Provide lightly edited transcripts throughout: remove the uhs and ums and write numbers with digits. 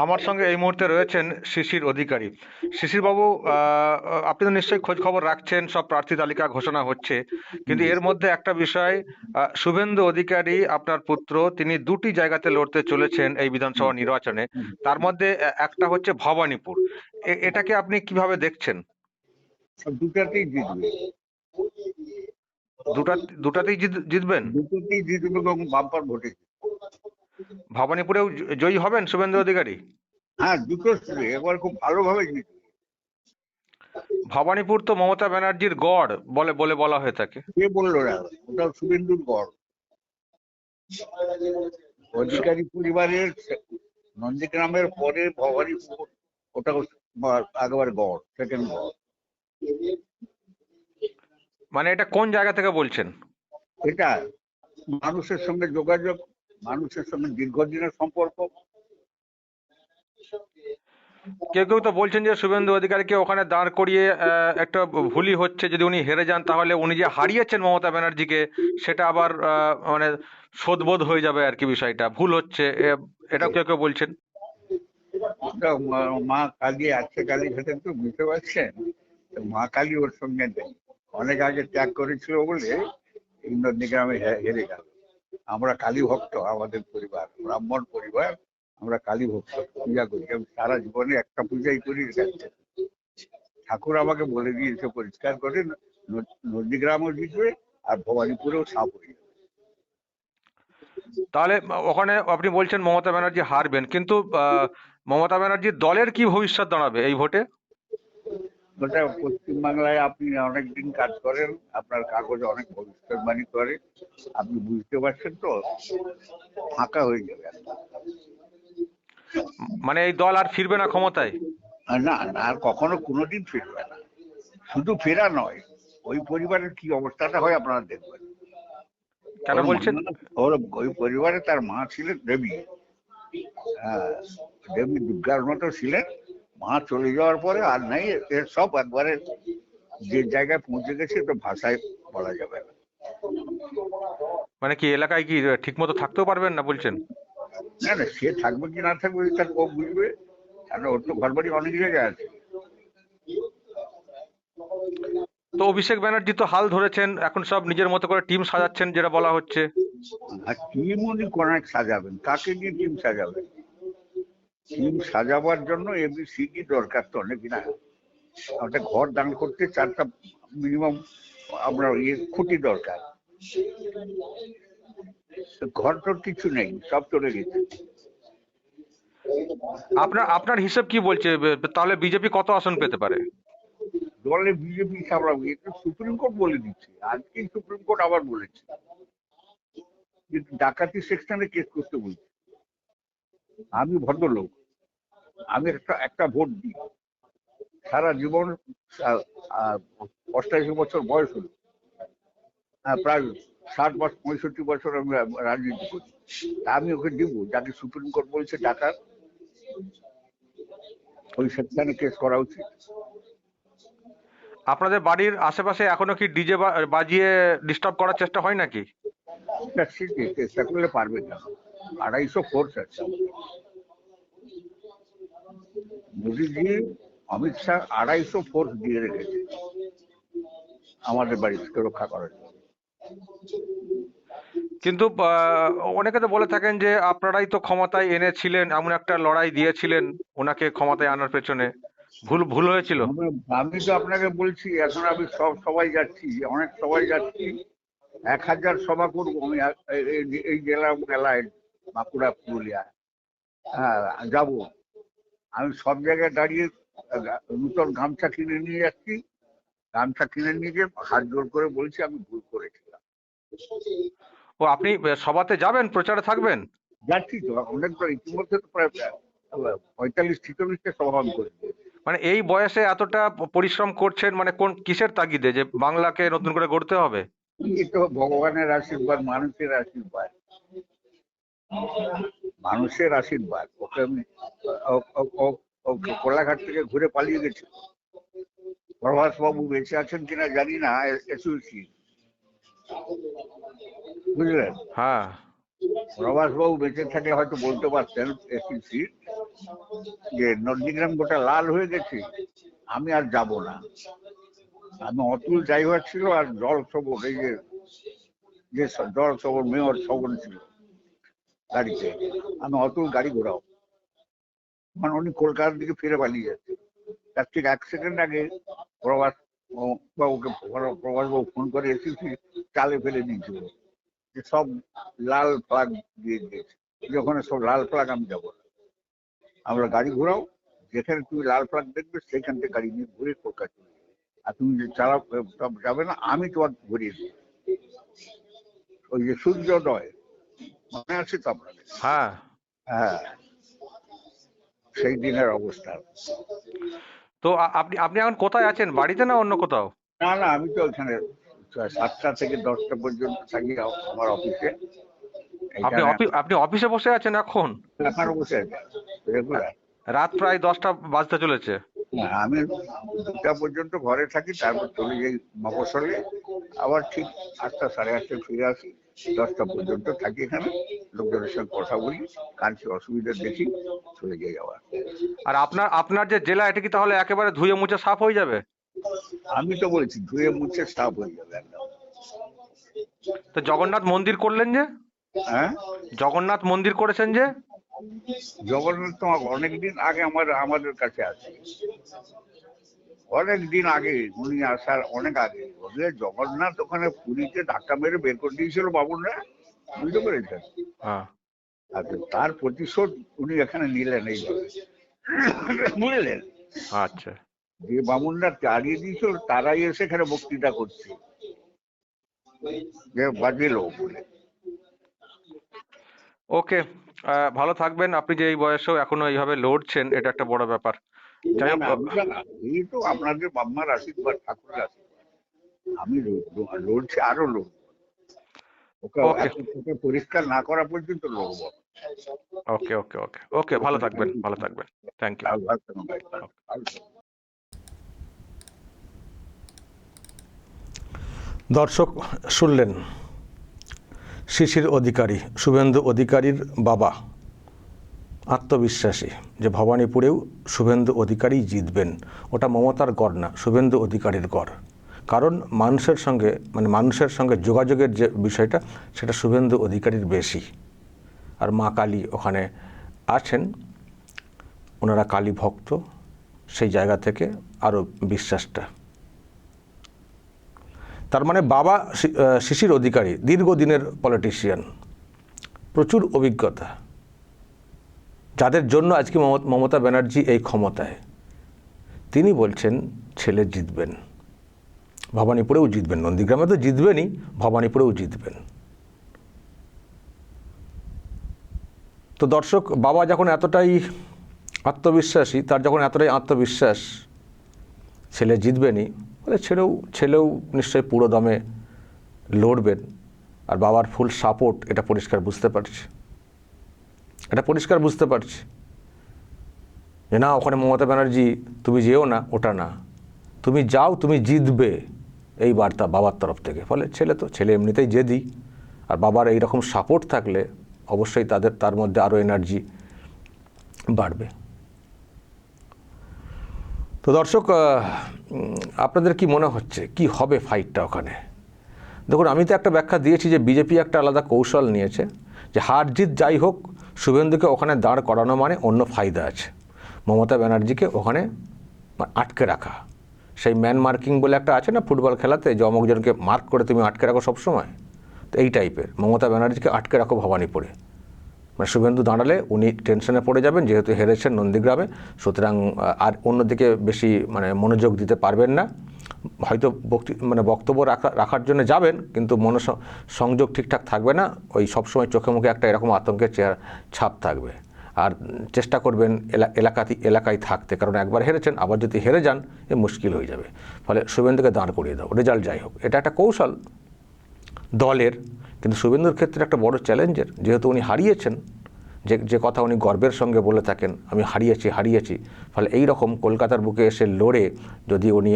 আমার সঙ্গে এই মুহূর্তে রয়েছেন শিশির অধিকারী। শিশির বাবু, আপনি তো নিশ্চয়ই খোঁজ খবর রাখছেন, সব প্রার্থী তালিকা ঘোষণা হচ্ছে, কিন্তু এর মধ্যে একটা বিষয়, শুভেন্দু অধিকারী আপনার পুত্র, তিনি দুটি জায়গাতে লড়তে চলেছেন এই বিধানসভা নির্বাচনে। তার মধ্যে একটা হচ্ছে ভবানীপুর। এটাকে আপনি কিভাবে দেখছেন? দুটাতেই জিতবে। দুটা দুটাতেই জিতবেন? দুটোতেই জিতবে এবং বাম্পার ভোটে জিতবে। ভবানীপুরেও জয়ী হবেন শুভেন্দু অধিকারী? হ্যাঁ, দুটো এবার খুব ভালোভাবে জিতবে। ভবানীপুর তো মমতা ব্যানার্জির গড় বলে বলে বলা হয়ে থাকে। কে বললো না? ওটা শুভেন্দুর গড়। অধিকারী পরিবারের নন্দীগ্রামের পরে ভবানীপুর, ওটা একেবারে গড়, সেকেন্ড গড়। মানে এটা কোন জায়গা থেকে বলছেন? এটা মানুষের সঙ্গে যোগাযোগ, মানুষের সঙ্গে দীর্ঘদিনের সম্পর্ক। কেউ কেউ তো বলছেন যে শুভেন্দু অধিকারীকে ওখানে দাঁড় করিয়ে একটা ভুলই হচ্ছে, যদি উনি হেরে যান তাহলে উনি যে হারিয়েছেন মমতা ব্যানার্জিকে সেটা আবার মানে শোধবোধ হয়ে যাবে আর কি, বিষয়টা ভুল হচ্ছে, এটাও কেউ কেউ বলছেন। মা কালী আছে, কালীঘাটে তো বুঝতে পারছেন, মা কালী ওর সঙ্গে নেই। অনেক আগে ত্যাগ করেছিল বলে এই নন্দীগ্রামে হেরে গেল। আমরা কালী ভক্ত, আমাদের পরিবার ব্রাহ্মণ পরিবার, আমরা কালী ভক্ত, পূজা করি। আমি সারা জীবনে একটা পূজাই করি। ঠাকুর আমাকে বলে দিয়েছে পরিষ্কার করে, নন্দীগ্রামও জিতবে আর ভবানীপুরেও সাপ হয়ে যাবে। তাহলে ওখানে আপনি বলছেন মমতা ব্যানার্জি হারবেন, কিন্তু মমতা ব্যানার্জির দলের কি ভবিষ্যৎ দাঁড়াবে এই ভোটে? ওটা পশ্চিমবাংলায় আপনি অনেকদিন কাজ করেন, আপনার কাগজ অনেক ভবিষ্যৎবাণী করে, আপনি বুঝতে পারছেন তো, ফাঁকা হয়ে যাবে। মানে এই দল আর ফিরবে না ক্ষমতায়? না না, আর কখনো কোনোদিন ফিরবে না। শুধু ফেরা নয়, ওই পরিবারের কি অবস্থাটা হয় আপনারা দেখবেন। কেন ওর বলছেন? ওর ওই পরিবারে তার মা ছিলেন দেবী। হ্যাঁ, দেবী দুর্গার মতো ছিলেন। মা চলে যাওয়ার পরে আর নাই, এর সব একবারে যে জায়গায় পৌঁছে গেছে তো ভাষায় বলা যাবে না। মানে কি এলাকায় কি ঠিক মতো থাকতেও পারবেন না বলছেন? না না, সে থাকবে কি না থাকবে তার ও বুঝবে, কারণ ওর তো ঘর বাড়ি অনেক জায়গায় আছে। তো অভিষেক ব্যানার্জি তো হাল ধরেছেন, এখন সব নিজের মতো করে টিম সাজাচ্ছেন যেটা বলা হচ্ছে। আর টিম উনি অনেক সাজাবেন, কাকে দিয়ে টিম সাজাবেন? টিম সাজাবার জন্য এবিসিডি দরকার তো অনেক না। একটা ঘর দান করতে চারটা মিনিমাম আমরা খুঁটি দরকার। ঘর তোর কিছু নেই, সব চলে গেছে। আপনার আপনার হিসেব কি বলছে, তাহলে বিজেপি কত আসন পেতে পারে? দলে বিজেপি সামলাবে, এটা সুপ্রিম কোর্ট বলে দিচ্ছে। আজকেই সুপ্রিম কোর্ট আবার বলেছে যে ডাকাতি সেকশনে কেস করতে বলছে। আমি ভদ্রলোক, আমি একটা একটা ভোট দিই, সারা জীবন 88 বছর বয়স হলো, প্রায় 60 বছর 65 বছর আমি রাজনীতি করি। আমি ওকে দিব যাকে সুপ্রিম কোর্ট বলছে টাকার, ওই সেকশনে কেস করা উচিত। আপনাদের বাড়ির আশেপাশে এখনো কি ডিজে বাজিয়ে ডিস্টার্ব করার চেষ্টা হয় নাকি? চেষ্টা করলে পারবে না। 250 ফোর্স আছে। মোদীজি, অমিত শাহ 250 ফোর্স দিয়ে রেখেছে আমাদের বাড়িকে রক্ষা করার জন্য। কিন্তু অনেকে তো বলে থাকেন যে আপনারাই তো ক্ষমতায় এনেছিলেন, এমন একটা লড়াই দিয়েছিলেন ওনাকে ক্ষমতায় আনার পেছনে, ভুল ভুল হয়েছিল? আমি তো আপনাকে বলছি, এখন আমি সবাই যাচ্ছি, অনেক সবাই যাচ্ছি। 1000 সভা করবো আমি এই জেলা মেলায়, বাঁকুড়া পুরুলিয়া। হ্যাঁ, যাবো। আমি সব জায়গায় দাঁড়িয়ে নূতন গামছা কিনে নিয়ে যাচ্ছি। গামছা কিনে নিয়ে গিয়ে হাত জোর করে বলছি আমি ভুল করেছিলাম। ও, আপনি সভাতে যাবেন, প্রচারে থাকবেন? যাচ্ছি তো, অনেক তো ইতিমধ্যে তো প্রায় 45-46টা সভা আমি করেছি। মানে এই বয়সে এতটা পরিশ্রম করছেন, মানে কোন কিসের তাগিদে যে বাংলাকে নতুন করে গড়তে হবে? এই তো ভগবানের আশীর্বাদ, মানুষের আশীর্বাদ, মানুষের আশীর্বাদ। ওকে আমি কোলাঘাট থেকে ঘুরে পালিয়ে গেছি। প্রভাস বাবু বেঁচে আছেন কিনা জানি না, এসেছি, বুঝলেন? হ্যাঁ। প্রভাসবাবু বেঁচে থাকলে হয়তো বলতে পারতেন এসএসসি যে নন্দীগ্রাম গোটা লাল হয়ে গেছে, আমি আর যাব না। আমি অতুল ড্রাইভার ছিল আর জল সবর, এই যে জল সবর মেয়র সবর ছিল গাড়িতে, আমি অতুল গাড়ি ঘোরাও, মানে উনি কলকাতার দিকে ফিরে পালিয়ে যাচ্ছে। তার ঠিক 1 সেকেন্ড আগে প্রভাস বাবুকে প্রভাস বাবু ফোন করে এসেছি চালে ফেলে দিয়েছিল যে সব লাল ফ্ল্যাগ দিয়ে দিয়েছে, যখন সব লাল ফ্ল্যাগ আমি যাবো না, আমরা গাড়ি ঘোরাও, যেখানে তুমি লাল ফ্ল্যাগ দেখবে সেখান থেকে গাড়ি নিয়ে ঘুরে কলকাতা চলে যাবে। আর তুমি যে চালা যাবে না, আমি তোমার ঘুরিয়ে দেবো। ওই যে সূর্যোদয় মনে আছে তো আপনাদের? হ্যাঁ। হ্যাঁ, সেই দিনের অবস্থা। তো আপনি আপনি এখন কোথায় আছেন, বাড়িতে না অন্য কোথাও? না না, আমি তো এখানে 7টা থেকে 10টা পর্যন্ত থাকি আমার অফিসে। আপনি এখানে আপনি অফিসে বসে আছেন এখন? এখানে বসে আছি রেগুলার। রাত প্রায় 10টা বাজতে চলেছে। আমি 2টা পর্যন্ত ঘরে থাকি, তারপর চলে যাই মফস্বলে, আবার ঠিক 8টা সাড়ে 8টায় ফিরে আসি। 10টা পর্যন্ত থাকি এখানে, লোকজনের সঙ্গে কথা বলি, কাছে অসুবিধা দেখি, চলে যাই আবার। আর আপনার আপনার যে জেলা, এটা কি তাহলে একেবারে ধুয়ে মুছে সাফ হয়ে যাবে? আমি তো বলছি ধুয়ে মুছে সাফ হয়ে যাবে একদম। তো জগন্নাথ মন্দির করলেন যে? হ্যাঁ, জগন্নাথ মন্দির করেছেন যে? জগন্নাথ তো অনেকদিন আগে আমাদের কাছে আছে, অনেকদিন আগে, উনি আসার অনেক আগে। ওদের জগন্নাথ ওখানে পুরীতে ধাক্কা মেরে বের করে দিয়েছিল বাবুরা, বুঝতে পেরেছেন? হ্যাঁ। আচ্ছা, তার প্রতিশোধ উনি এখানে নিলেন এইভাবে, বুঝলেন? আচ্ছা। যে বামুনরা তাড়িয়ে দিয়েছিল তারাই এসে এখানে বক্তৃতা করছে যে বাজে লোক বলে। ওকে, ভালো থাকবেন। আপনি যে এই বয়সেও এখনো এইভাবে লড়ছেন, এটা একটা বড় ব্যাপার। যাই হোক, এই তো আপনাদের বাম্মার আশীর্বাদ, ঠাকুরের আশীর্বাদ। আমি লড়ছি, আরো লড়বো। ওকে ওকে ওকে পরিষ্কার না করা পর্যন্ত লড়বো। ওকে ওকে ওকে ওকে, ভালো থাকবেন, ভালো থাকবেন। Thank you. দর্শক শুনলেন শিশির অধিকারী, শুভেন্দু অধিকারীর বাবা, আত্মবিশ্বাসী যে ভবানীপুরেও শুভেন্দু অধিকারী জিতবেন। ওটা মমতার গড় না, শুভেন্দু অধিকারীর গড়। কারণ মানুষের সঙ্গে যোগাযোগের যে বিষয়টা, সেটা শুভেন্দু অধিকারীর বেশি। আর মা কালী ওখানে আছেন, ওনারা কালী ভক্ত, সেই জায়গা থেকে আরও বিশ্বাসটা। তার মানে বাবা শিশির অধিকারী দীর্ঘদিনের পলিটিশিয়ান, প্রচুর অভিজ্ঞতা, যাদের জন্য আজকে মমতা ব্যানার্জি এই ক্ষমতায়। তিনি বলছেন ছেলে জিতবেন, ভবানীপুরেও জিতবেন, নন্দীগ্রামে তো জিতবেনই, ভবানীপুরেও জিতবেন। তো দর্শক, বাবা যখন এতটাই আত্মবিশ্বাসী, তার যখন এতটাই আত্মবিশ্বাস ছেলে জিতবেনই, বলে ছেলেও নিশ্চয়ই পুরো দমে লড়বেন। আর বাবার ফুল সাপোর্ট, এটা পরিষ্কার বুঝতে পারছি, যে না, ওখানে মমতা ব্যানার্জি তুমি যেও না, ওটা না, তুমি যাও, তুমি জিতবে, এই বার্তা বাবার তরফ থেকে। ফলে ছেলে এমনিতেই জেদি, আর বাবার এইরকম সাপোর্ট থাকলে অবশ্যই তার মধ্যে আরও এনার্জি বাড়বে। তো দর্শক, আপনাদের কি মনে হচ্ছে কি হবে ফাইটটা ওখানে? দেখুন, আমি তো একটা ব্যাখ্যা দিয়েছি যে বিজেপি একটা আলাদা কৌশল নিয়েছে, যে হার জিত যাই হোক, শুভেন্দুকে ওখানে দাঁড় করানো মানে অন্য ফায়দা আছে, মমতা ব্যানার্জিকে ওখানে আটকে রাখা। সেই ম্যান মার্কিং বলে একটা আছে না ফুটবল খেলাতে, যে অমুকজনকে মার্ক করে তুমি আটকে রাখো সবসময়, তো এই টাইপের মমতা ব্যানার্জিকে আটকে রাখো ভবানীপুরে। মানে শুভেন্দু দাঁড়ালে উনি টেনশনে পড়ে যাবেন, যেহেতু হেরেছেন নন্দীগ্রামে, সুতরাং আর অন্যদিকে বেশি মনোযোগ দিতে পারবেন না। হয়তো বক্তব্য রাখার জন্য যাবেন, কিন্তু সংযোগ ঠিকঠাক থাকবে না, ওই সবসময় চোখে মুখে একটা এরকম আতঙ্কের ছাপ থাকবে। আর চেষ্টা করবেন এলাকায় থাকতে, কারণ একবার হেরেছেন, আবার যদি হেরে যান মুশকিল হয়ে যাবে। ফলে শুভেন্দুকে দাঁড় করিয়ে দাও, রেজাল্ট যাই হোক। এটা একটা কৌশল দলের, কিন্তু শুভেন্দুর ক্ষেত্রে একটা বড় চ্যালেঞ্জের, যেহেতু উনি হারিয়েছেন, যে কথা উনি গর্বের সঙ্গে বলে থাকেন, আমি হারিয়েছি। ফলে এই রকম কলকাতার বুকে এসে লড়ে যদি উনি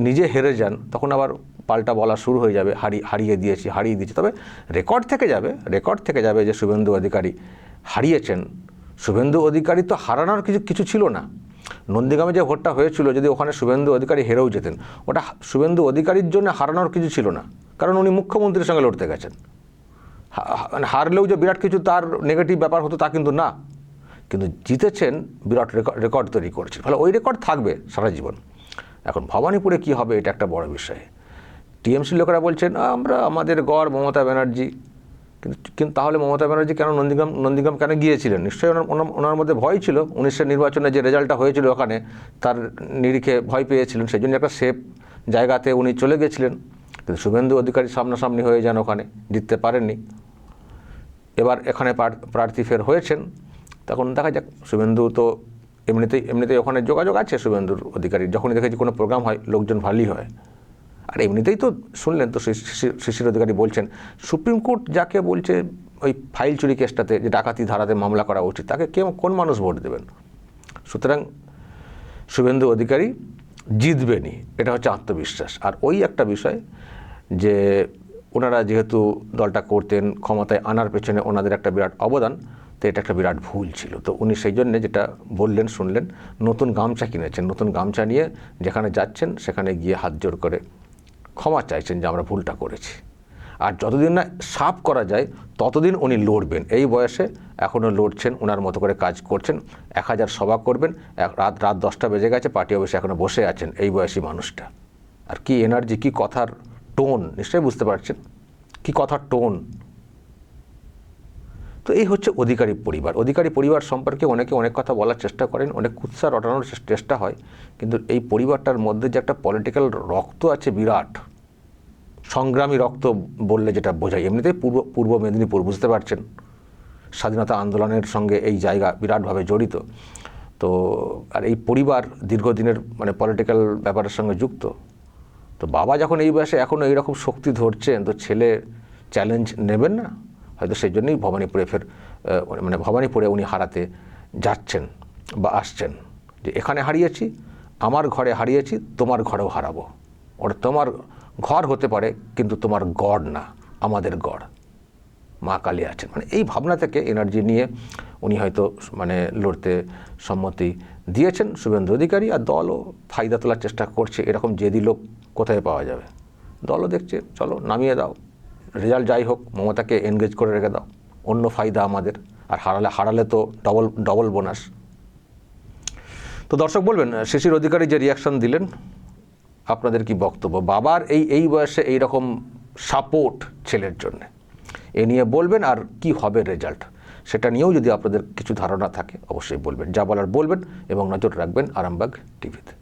নিজে হেরে যান, তখন আবার পাল্টা বলা শুরু হয়ে যাবে, হারিয়ে দিয়েছি। তবে রেকর্ড থেকে যাবে যে শুভেন্দু অধিকারী হারিয়েছেন। শুভেন্দু অধিকারী তো হারানোর কিছু ছিল না। নন্দীগ্রামে যে ভোটটা হয়েছিল, যদি ওখানে শুভেন্দু অধিকারী হেরেও যেতেন, ওটা শুভেন্দু অধিকারীর জন্য হারানোর কিছু ছিল না, কারণ উনি মুখ্যমন্ত্রীর সঙ্গে লড়তে গেছেন। মানে হারলেও যে বিরাট কিছু তার নেগেটিভ ব্যাপার হতো তা কিন্তু না, কিন্তু জিতেছেন, বিরাট রেকর্ড তৈরি করেছেন। ফলে ওই রেকর্ড থাকবে সারা জীবন। এখন ভবানীপুরে কি হবে এটা একটা বড় বিষয়। টিএমসির লোকেরা বলছেন আমাদের গড় মমতা ব্যানার্জি, কিন্তু তাহলে মমতা ব্যানার্জি কেন নন্দীগ্রাম কেন গিয়েছিলেন? নিশ্চয়ই ওনার মধ্যে ভয় ছিল। 19-এর নির্বাচনে যে রেজাল্টটা হয়েছিল ওখানে, তার নিরিখে ভয় পেয়েছিলেন, সেই জন্য একটা সেফ জায়গাতে উনি চলে গেছিলেন। কিন্তু শুভেন্দু অধিকারী সামনাসামনি হয়ে যান, ওখানে জিততে পারেননি। এবার এখানে প্রার্থী ফের হয়েছেন, তখন দেখা যাক। শুভেন্দু তো এমনিতেই ওখানে যোগাযোগ আছে শুভেন্দুর অধিকারীর। যখনই দেখেছি কোনো প্রোগ্রাম হয়, লোকজন ভালোই হয়। আর এমনিতেই তো শুনলেন তো শিশির অধিকারী বলছেন, সুপ্রিম কোর্ট যাকে বলছে ওই ফাইল চুরি কেসটাতে যে ডাকাতি ধারাতে মামলা করা উচিত, তাকে কোন মানুষ ভোট দেবেন? সুতরাং শুভেন্দু অধিকারী জিতবেনই, এটা হচ্ছে আত্মবিশ্বাস। আর ওই একটা বিষয় যে ওনারা যেহেতু দলটা করতেন, ক্ষমতায় আনার পেছনে ওনাদের একটা বিরাট অবদান, তো এটা একটা বিরাট ভুল ছিল। তো উনি সেই জন্যে যেটা বললেন শুনলেন, নতুন গামছা কিনেছেন, নতুন গামছা নিয়ে যেখানে যাচ্ছেন সেখানে গিয়ে হাত জোড় করে ক্ষমা চাইছেন যে আমরা ভুলটা করেছি। আর যতদিন না সাফ করা যায় ততদিন উনি লড়বেন। এই বয়সে এখনও লড়ছেন, ওনার মতো করে কাজ করছেন। 1000 সভা করবেন, রাত 10টা বেজে গেছে, পার্টি অফিসে এখনও বসে আছেন এই বয়সী মানুষটা। আর কি এনার্জি, কি কথার টোন, নিশ্চয়ই বুঝতে পারছেন কি কথার টোন। তো এই হচ্ছে অধিকারী পরিবার সম্পর্কে অনেকে অনেক কথা বলার চেষ্টা করেন, অনেক কুৎসা রটানোর চেষ্টা হয়, কিন্তু এই পরিবারটার মধ্যে যে একটা পলিটিক্যাল রক্ত আছে, বিরাট সংগ্রামী রক্ত বললে যেটা বোঝায়। এমনিতেই পূর্ব মেদিনীপুর, বুঝতে পারছেন, স্বাধীনতা আন্দোলনের সঙ্গে এই জায়গা বিরাটভাবে জড়িত। তো আর এই পরিবার দীর্ঘদিনের মানে পলিটিক্যাল ব্যাপারের সঙ্গে যুক্ত। তো বাবা যখন এই বয়সে এখনও এইরকম শক্তি ধরছেন, তো ছেলে চ্যালেঞ্জ নেবেন না? হয়তো সেই জন্যই ভবানীপুরে উনি হারাতে যাচ্ছেন বা আসছেন, যে এখানে হারিয়েছি, আমার ঘরে হারিয়েছি, তোমার ঘরেও হারাবো। ওটা তোমার ঘর হতে পারে, কিন্তু তোমার গড় না, আমাদের গড়। মা কালী আছেন, মানে এই ভাবনা থেকে এনার্জি নিয়ে উনি হয়তো মানে লড়তে সম্মতি দিয়েছেন শুভেন্দু অধিকারী। আর দলও ফায়দা তোলার চেষ্টা করছে, এরকম জেদি লোক কোথায় পাওয়া যাবে? দলও দেখছে, চলো নামিয়ে দাও, রেজাল্ট যাই হোক, মমতাকে এনগেজ করে রেখে দাও, অন্য ফায়দা আমাদের। আর হারালে তো ডবল বোনাস। তো দর্শক বলবেন, শিশির অধিকারী যে রিয়াকশন দিলেন, আপনাদের কি বক্তব্য? বাবার এই বয়সে এইরকম সাপোর্ট ছেলের জন্য, এ নিয়ে বলবেন। আর কি হবে রেজাল্ট, সেটা নিয়েও যদি আপনাদের কিছু ধারণা থাকে অবশ্যই বলবেন। যা বলার বলবেন, এবং নজর রাখবেন আরামবাগ টিভিতে।